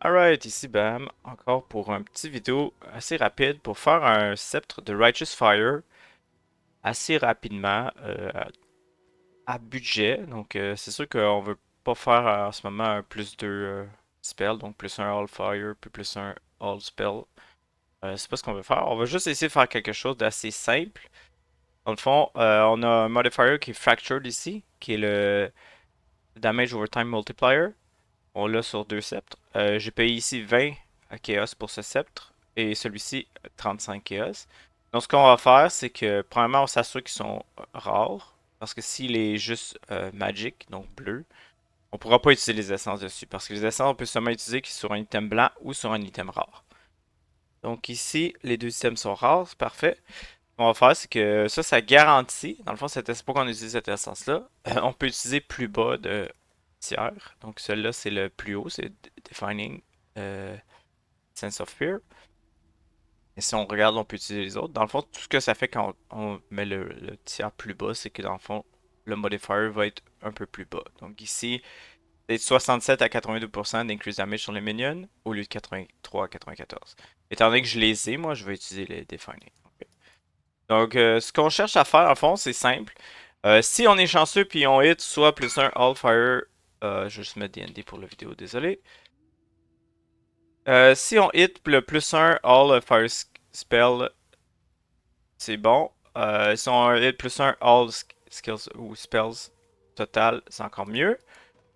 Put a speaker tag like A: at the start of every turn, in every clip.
A: Alright, ici Bam, encore pour un petit vidéo assez rapide pour faire un sceptre de Righteous Fire assez rapidement à budget. Donc c'est sûr qu'on veut pas faire en ce moment un plus 2 spell, donc plus un All Fire puis plus un All Spell. C'est pas ce qu'on veut faire. On va juste essayer de faire quelque chose d'assez simple. Dans le fond, on a un modifier qui est Fractured ici, qui est le Damage over Time Multiplier. On l'a sur deux sceptres. J'ai payé ici 20 à Chaos pour ce sceptre et celui-ci 35 Chaos. Donc ce qu'on va faire, c'est que premièrement on s'assure qu'ils sont rares. Parce que s'il est juste Magic, donc bleu, on ne pourra pas utiliser les essences dessus. Parce que les essences, on peut seulement utiliser sur un item blanc ou sur un item rare. Donc ici, les deux items sont rares, c'est parfait. Ce qu'on va faire, c'est que ça garantit, dans le fond, c'est pas qu'on utilise cette essence-là. On peut utiliser plus bas de tiers. Donc celui-là, c'est le plus haut, c'est Defining euh, Sense of Fear. Et si on regarde, on peut utiliser les autres. Dans le fond, tout ce que ça fait quand on met le tiers plus bas, c'est que dans le fond, le modifier va être un peu plus bas. Donc ici, c'est 67 à 82% d'increase damage sur les minions au lieu de 83 à 94. Étant donné que je les ai, moi, je vais utiliser les Defining. Ok. Donc, ce qu'on cherche à faire, en fond, c'est simple. Si on est chanceux puis on hit soit plus un All Fire, je vais juste mettre DND pour la vidéo, désolé. Si on hit le plus un All Fire Spell, c'est bon. Si on hit plus un All Skills ou Spells total, c'est encore mieux.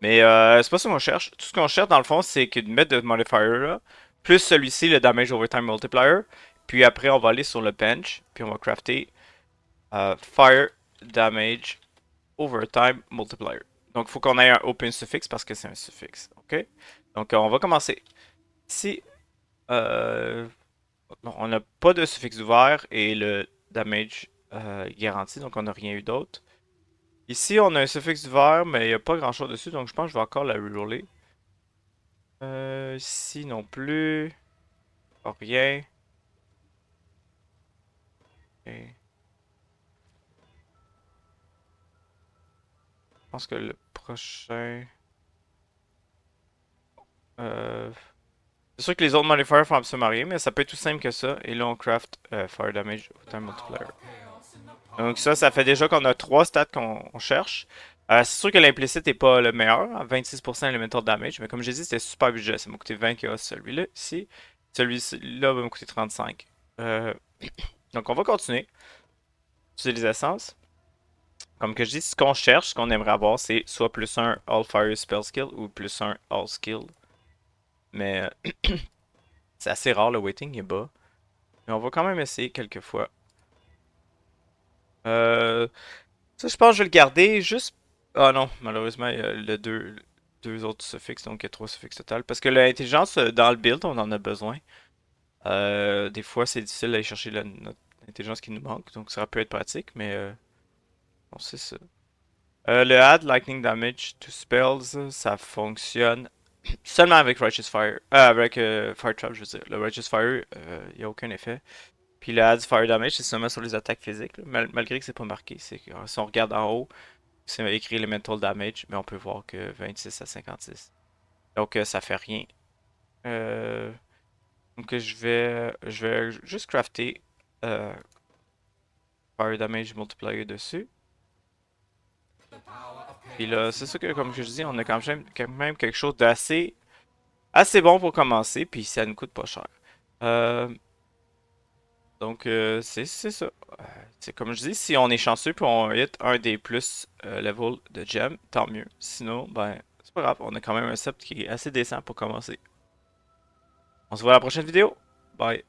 A: Mais c'est pas ça qu'on cherche. Tout ce qu'on cherche dans le fond, c'est que de mettre le modifier là, plus celui-ci, le damage overtime multiplier. Puis après, on va aller sur le bench, puis on va crafter fire damage overtime multiplier. Donc, il faut qu'on ait un open suffix parce que c'est un suffixe. OK? Donc, on va commencer. Si on n'a pas de suffixe ouvert et le damage garanti, donc on n'a rien eu d'autre. Ici, on a un suffixe ouvert, mais il n'y a pas grand chose dessus, donc je pense que je vais encore la reroller. Ici non plus. Pas rien. Et je pense que le prochain. Euh, C'est sûr que les autres modifiers font absolument rien, mais ça peut être tout simple que ça. Et là, on craft Fire Damage Time Multiplier. Donc ça fait déjà qu'on a trois stats qu'on cherche. C'est sûr que l'implicite n'est pas le meilleur, hein, 26% Elemental Damage, mais comme j'ai dit, c'était super budget. Ça m'a coûté 20 chaos celui-là. Ici, celui-là va me coûter 35. Euh, donc on va continuer. Utiliser les essences. Comme que je dis, ce qu'on cherche, ce qu'on aimerait avoir, c'est soit plus un All Fire Spell Skill ou plus un All Skill. Mais c'est assez rare, le waiting est bas. Mais on va quand même essayer quelques fois. Euh, Ça, je pense que je vais le garder juste. Ah non, malheureusement, il y a deux autres suffixes, donc il y a trois suffixes total. Parce que l'intelligence, dans le build, on en a besoin. Des fois, c'est difficile d'aller chercher notre intelligence qui nous manque, donc ça peut être pratique, mais bon, c'est ça. Le add lightning damage to spells, ça fonctionne seulement avec Righteous Fire. Avec Fire Trap, je veux dire. Le Righteous Fire, il n'y a aucun effet. Puis le add Fire Damage, c'est seulement sur les attaques physiques, là, malgré que c'est pas marqué. C'est que, si on regarde en haut, c'est écrit Elemental Damage, mais on peut voir que 26 à 56. Donc ça fait rien. Euh, donc je vais juste crafter euh, Fire Damage Multiplier dessus. Puis là, c'est sûr que comme je dis, on a quand même quelque chose d'assez assez bon pour commencer, puis ça ne coûte pas cher. Euh, donc c'est ça. C'est comme je dis, si on est chanceux puis on hit un des plus level de gem, tant mieux. Sinon, ben, c'est pas grave, on a quand même un sept qui est assez décent pour commencer. On se voit à la prochaine vidéo. Bye.